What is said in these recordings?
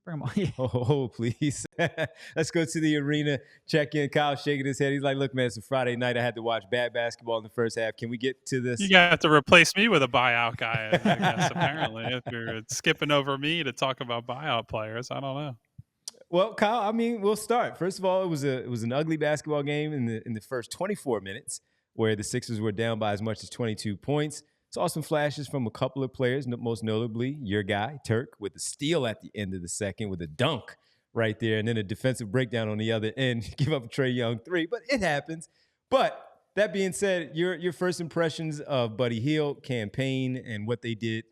Bring him on. Oh, please. Let's go to the arena. Check in. Kyle shaking his head. He's like, look, man, it's a Friday night. I had to watch bad basketball in the first half. Can we get to this? You got to replace me with a buyout guy, I guess, apparently. If you're skipping over me to talk about buyout players, I don't know. Well, Kyle, I mean, we'll start. First of all, it was an ugly basketball game in the first 24 minutes where the Sixers were down by as much as 22 points. Saw some flashes from a couple of players, most notably your guy, Turk, with the steal at the end of the second with a dunk right there, and then a defensive breakdown on the other end, give up a Trae Young three, but it happens. But that being said, your first impressions of Buddy Hield campaign and what they did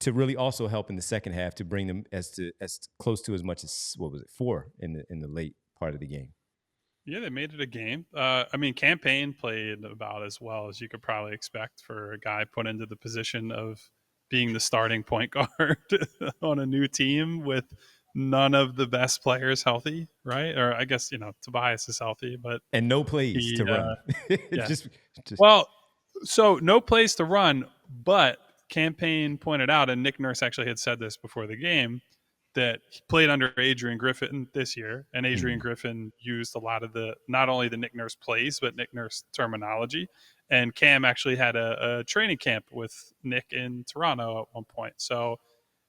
to really also help in the second half to bring them as close to as much as, what was it, 4 in the late part of the game. Yeah, they made it a game. I mean, campaign played about as well as you could probably expect for a guy put into the position of being the starting point guard on a new team with none of the best players healthy, right? Or I guess, Tobias is healthy, but and no plays to run. Yeah. just Well, so no plays to run, but campaign pointed out, and Nick Nurse actually had said this before the game, that he played under Adrian Griffin this year, and Adrian Griffin used a lot of not only the Nick Nurse plays, but Nick Nurse terminology. And Cam actually had a training camp with Nick in Toronto at one point. So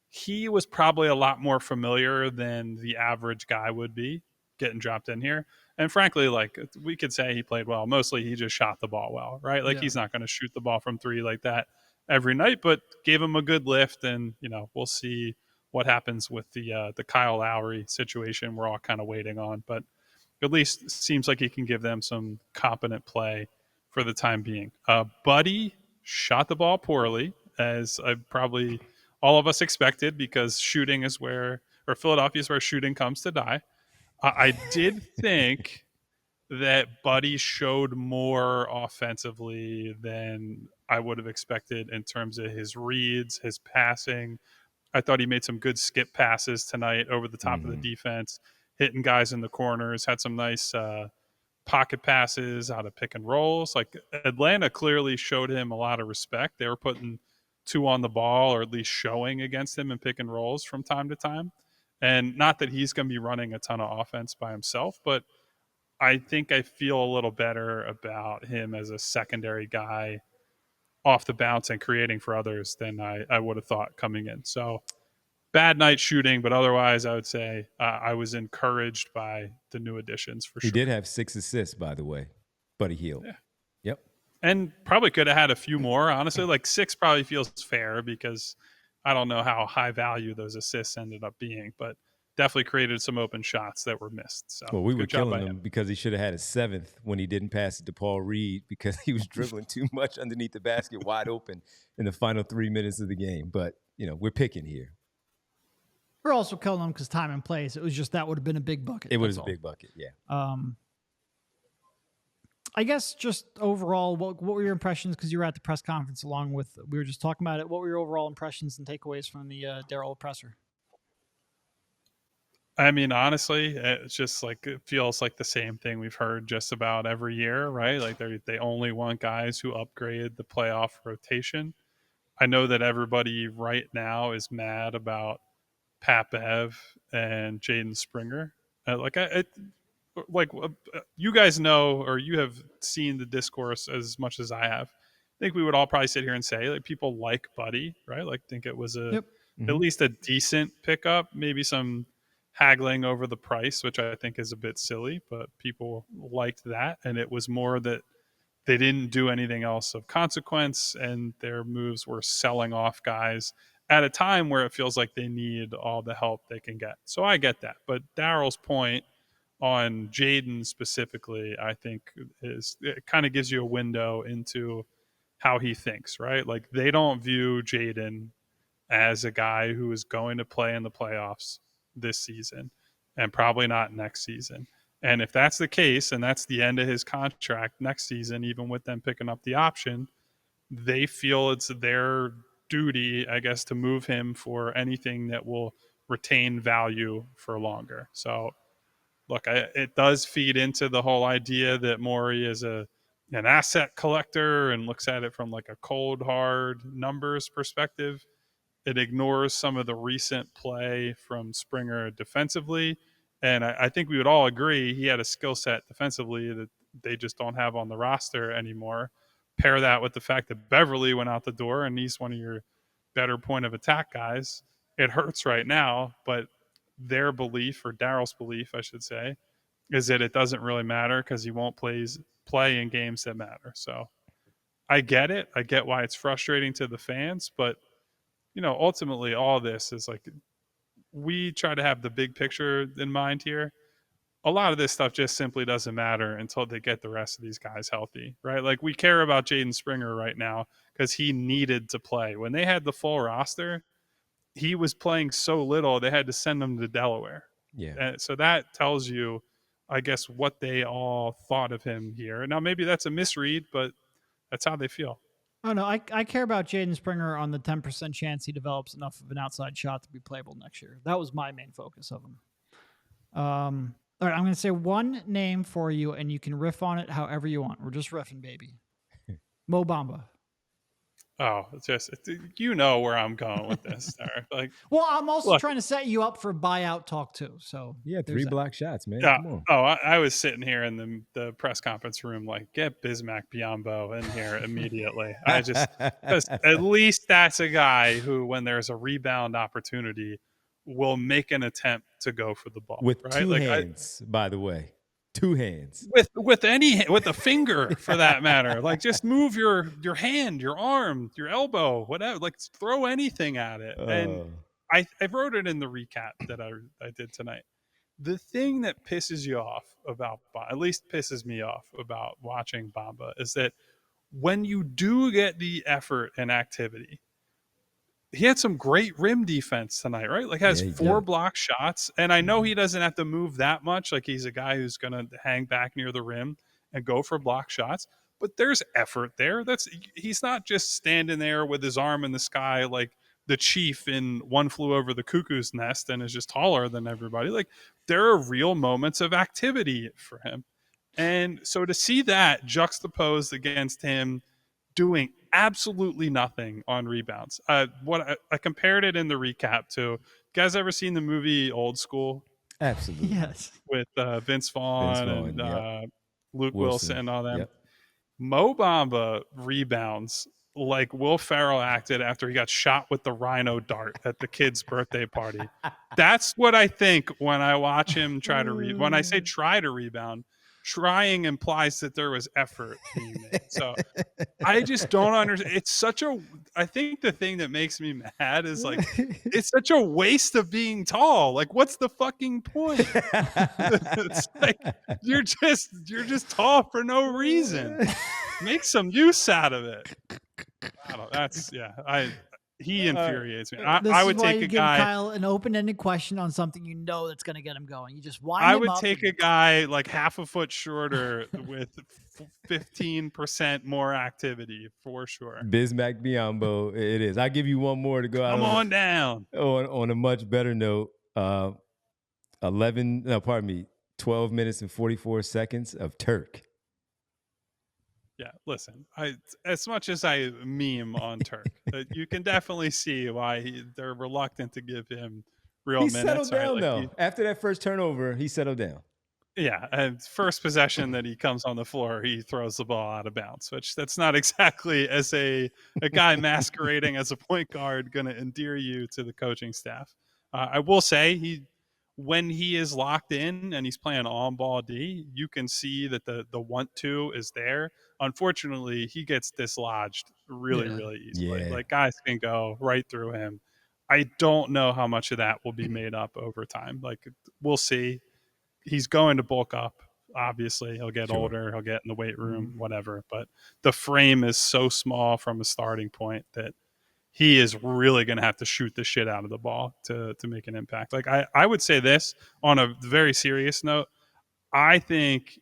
he was probably a lot more familiar than the average guy would be getting dropped in here. And frankly, like, we could say he played well. Mostly he just shot the ball well, right? Like, he's not going to shoot the ball from 3 like that every night, but gave him a good lift. And, we'll see what happens with the Kyle Lowry situation. We're all kind of waiting on, but at least seems like he can give them some competent play for the time being. Buddy shot the ball poorly, as probably all of us expected, because Philadelphia is where shooting comes to die. I did think that Buddy showed more offensively than I would have expected in terms of his reads, his passing. I thought he made some good skip passes tonight over the top of the defense, hitting guys in the corners, had some nice pocket passes out of pick and rolls. Like, Atlanta clearly showed him a lot of respect. They were putting 2 on the ball, or at least showing against him in pick and rolls from time to time. And not that he's going to be running a ton of offense by himself, but I think I feel a little better about him as a secondary guy off the bounce and creating for others than I would have thought coming in. So bad night shooting, but otherwise I would say I was encouraged by the new additions for sure. He did have 6 assists, by the way, Buddy Hield. Yeah. Yep. And probably could have had a few more, honestly. Like 6 probably feels fair, because I don't know how high value those assists ended up being, but definitely created some open shots that were missed. So, well, we were killing him because he should have had a 7th when he didn't pass it to Paul Reed, because he was dribbling too much underneath the basket wide open in the final 3 minutes of the game. But, we're picking here. We're also killing him because time and place. It was just that would have been a big bucket. It was a big bucket, yeah. I guess just overall, what were your impressions? Because you were at the press conference along with, we were just talking about it. What were your overall impressions and takeaways from the Daryl presser? I mean, honestly, it's just like, it feels like the same thing we've heard just about every year, right? Like, they only want guys who upgrade the playoff rotation. I know that everybody right now is mad about Pat Bev and Jaden Springer. You guys know, or you have seen the discourse as much as I have. I think we would all probably sit here and say, like, people like Buddy, right? Like, think it was at least a decent pickup, maybe some haggling over the price, which I think is a bit silly, but people liked that. And it was more that they didn't do anything else of consequence, and their moves were selling off guys at a time where it feels like they need all the help they can get. So I get that. But Daryl's point on Jaden specifically, I think, it kind of gives you a window into how he thinks, right? Like, they don't view Jaden as a guy who is going to play in the playoffs this season, and probably not next season. And if that's the case, and that's the end of his contract next season, even with them picking up the option, they feel it's their duty, I guess, to move him for anything that will retain value for longer. So look, it does feed into the whole idea that Morey is an asset collector and looks at it from like a cold, hard numbers perspective. It ignores some of the recent play from Springer defensively. And I think we would all agree he had a skill set defensively that they just don't have on the roster anymore. Pair that with the fact that Beverly went out the door and he's one of your better point of attack guys. It hurts right now, but their belief, or Daryl's belief, I should say, is that it doesn't really matter because he won't play in games that matter. So I get it. I get why it's frustrating to the fans, but ultimately all this is like, we try to have the big picture in mind here. A lot of this stuff just simply doesn't matter until they get the rest of these guys healthy, right? Like, we care about Jaden Springer right now because he needed to play. When they had the full roster, he was playing so little, they had to send him to Delaware. Yeah. And so that tells you, I guess, what they all thought of him here. Now, maybe that's a misread, but that's how they feel. Oh, no, I care about Jaden Springer on the 10% chance he develops enough of an outside shot to be playable next year. That was my main focus of him. All right, I'm going to say one name for you, and you can riff on it however you want. We're just riffing, baby. Mo Bamba. Oh, it's just, where I'm going with this. Like, well, I'm also trying to set you up for buyout talk too. So yeah, 3 block shots, man. Yeah. Come on. Oh, I was sitting here in the press conference room, like, get Bismack Biyombo in here immediately. At least that's a guy who, when there's a rebound opportunity, will make an attempt to go for the ball with right? 2 hands, by the way. 2 hands. With a finger, for that matter. Like, just move your hand, your arm, your elbow, whatever. Like, throw anything at it. And I wrote it in the recap that I did tonight. The thing that pisses you off about, at least pisses me off about watching Bamba, is that when you do get the effort and activity, he had some great rim defense tonight, right? Like, has 4 block shots. And I know he doesn't have to move that much. Like, he's a guy who's going to hang back near the rim and go for block shots. But there's effort there. He's not just standing there with his arm in the sky like the chief in One Flew Over the Cuckoo's Nest and is just taller than everybody. Like, there are real moments of activity for him. And so to see that juxtaposed against him doing absolutely nothing on rebounds. I compared it in the recap to, you guys ever seen the movie Old School? Absolutely. Yes. With Vince Vaughn and Luke Wilson and all them. Yep. Mo Bamba rebounds like Will Ferrell acted after he got shot with the rhino dart at the kid's birthday party. That's what I think when I watch him try to when I say try to rebound, trying implies that there was effort being made. So I just don't understand. I think the thing that makes me mad is, like, it's such a waste of being tall. Like, what's the fucking point? It's like, you're just tall for no reason. Make some use out of it. I don't, he infuriates me. I would take a guy. Kyle an open-ended question on something that's going to get him going. You just wind I him would up take a guy like half a foot shorter with 15% more activity for sure. Bismack Biyombo, it is. I'll give you one more to go out. Come on down. On a much better note, 12 minutes and 44 seconds of Turk. Yeah, listen, as much as I meme on Turk, you can definitely see why they're reluctant to give him real minutes. He settled down, right? though. After that first turnover, he settled down. Yeah, and first possession that he comes on the floor, he throws the ball out of bounds, which that's not exactly, as a guy masquerading as a point guard, going to endear you to the coaching staff. I will say, when he is locked in and he's playing on-ball D, you can see that the want-to is there. Unfortunately, he gets dislodged really easily. Yeah. Like, guys can go right through him. I don't know how much of that will be made up over time. Like, we'll see. He's going to bulk up. Obviously, he'll get older. He'll get in the weight room, whatever. But the frame is so small from a starting point that he is really going to have to shoot the shit out of the ball to make an impact. Like, I would say this on a very serious note. I think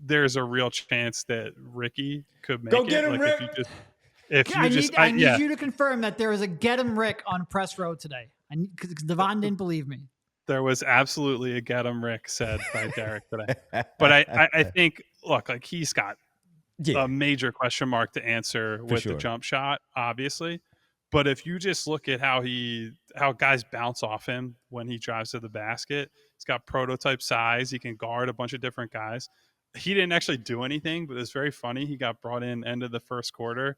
there's a real chance that Ricky could make Go it. get him, like, Rick. I need you to confirm that there is a get him Rick on press row today. Because Devon didn't believe me. There was absolutely a get him Rick said by Derek today. But I think, look, like, he's got a major question mark to answer with the jump shot, obviously. But if you just look at how guys bounce off him when he drives to the basket, he's got prototype size. He can guard a bunch of different guys. He didn't actually do anything, but it's very funny. He got brought in end of the first quarter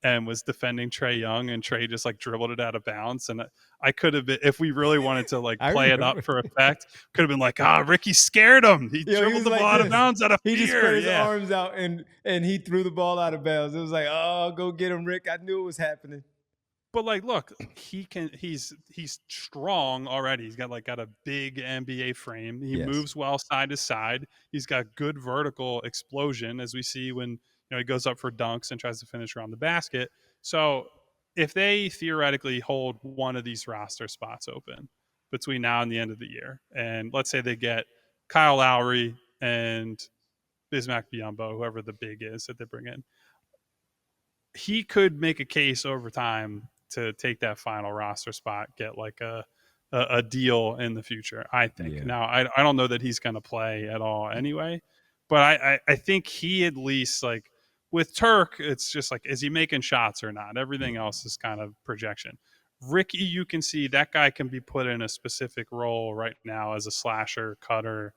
and was defending Trae Young, and Trae just like dribbled it out of bounds. And I could have been, if we really wanted to like play it up for effect, could have been like, Ricky scared him. He dribbled the ball out of bounds out of fear. He just spread his arms out and he threw the ball out of bounds. It was like, oh, go get him, Rick. I knew it was happening. But like, look, he's strong already. He's got a big NBA frame. He moves well side to side. He's got good vertical explosion, as we see when he goes up for dunks and tries to finish around the basket. So if they theoretically hold one of these roster spots open between now and the end of the year, and let's say they get Kyle Lowry and Bismack Biyombo, whoever the big is that they bring in, he could make a case over time to take that final roster spot, get like a deal in the future, I think. Now, I don't know that he's going to play at all anyway, but I think he at least, like, with Turk, it's just like, is he making shots or not? Everything else is kind of projection. Ricky, you can see that guy can be put in a specific role right now as a slasher, cutter,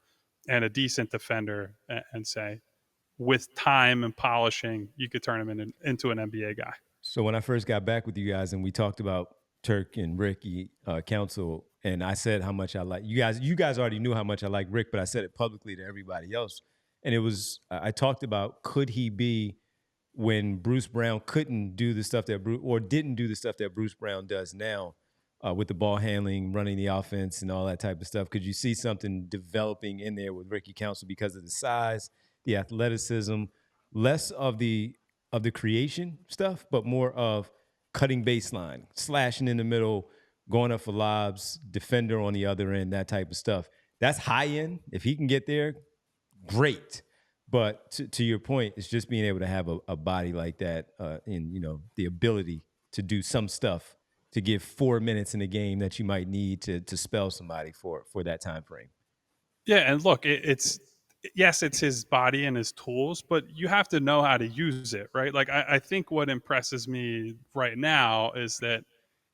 and a decent defender, and say, with time and polishing, you could turn him into an NBA guy. So when I first got back with you guys and we talked about Turk and Ricky Council, and I said how much I like you guys already knew how much I like Rick, but I said it publicly to everybody else. And it was, I talked about, could he be when Bruce Brown couldn't do the stuff that didn't do the stuff that Bruce Brown does now with the ball handling, running the offense and all that type of stuff? Could you see something developing in there with Ricky Council because of the size, the athleticism, less of the creation stuff, but more of cutting baseline, slashing in the middle, going up for lobs, defender on the other end, that type of stuff? That's high end. If he can get there, great. But to your point, it's just being able to have a body like that and, the ability to do some stuff to give 4 minutes in a game that you might need to spell somebody for that time frame. Yeah, and look, it's his body and his tools, but you have to know how to use it, right? Like, I think what impresses me right now is that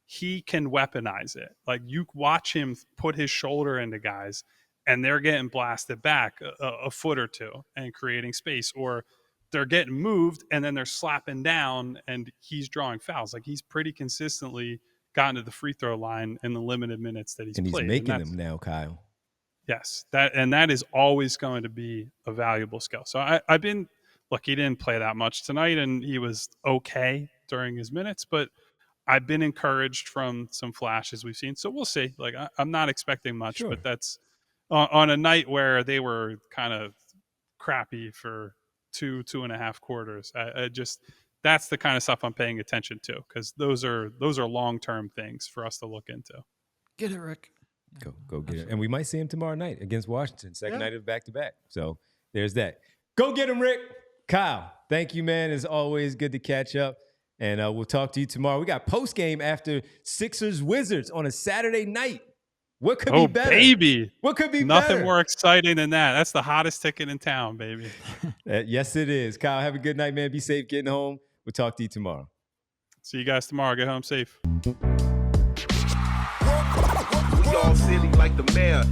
he can weaponize it. Like, you watch him put his shoulder into guys, and they're getting blasted back a foot or two and creating space, or they're getting moved and then they're slapping down and he's drawing fouls. Like, he's pretty consistently gotten to the free throw line in the limited minutes that he's played. And he's making them now, Kyle. Yes, that is always going to be a valuable skill. So I've been, look, he didn't play that much tonight and he was okay during his minutes, but I've been encouraged from some flashes we've seen. So we'll see. Like, I'm not expecting much, but that's on a night where they were kind of crappy for 2.5 quarters. I just, that's the kind of stuff I'm paying attention to, because those are long-term things for us to look into. Get it, Rick. Go get it. And we might see him tomorrow night against Washington, second night of back-to-back. So there's that. Go get him, Rick. Kyle, thank you, man. It's always good to catch up. And we'll talk to you tomorrow. We got post-game after Sixers-Wizards on a Saturday night. What could be better? Baby. What could be Nothing better? more exciting than that. That's the hottest ticket in town, baby. Yes, it is. Kyle, have a good night, man. Be safe getting home. We'll talk to you tomorrow. See you guys tomorrow. Get home safe. We all silly like the mayor.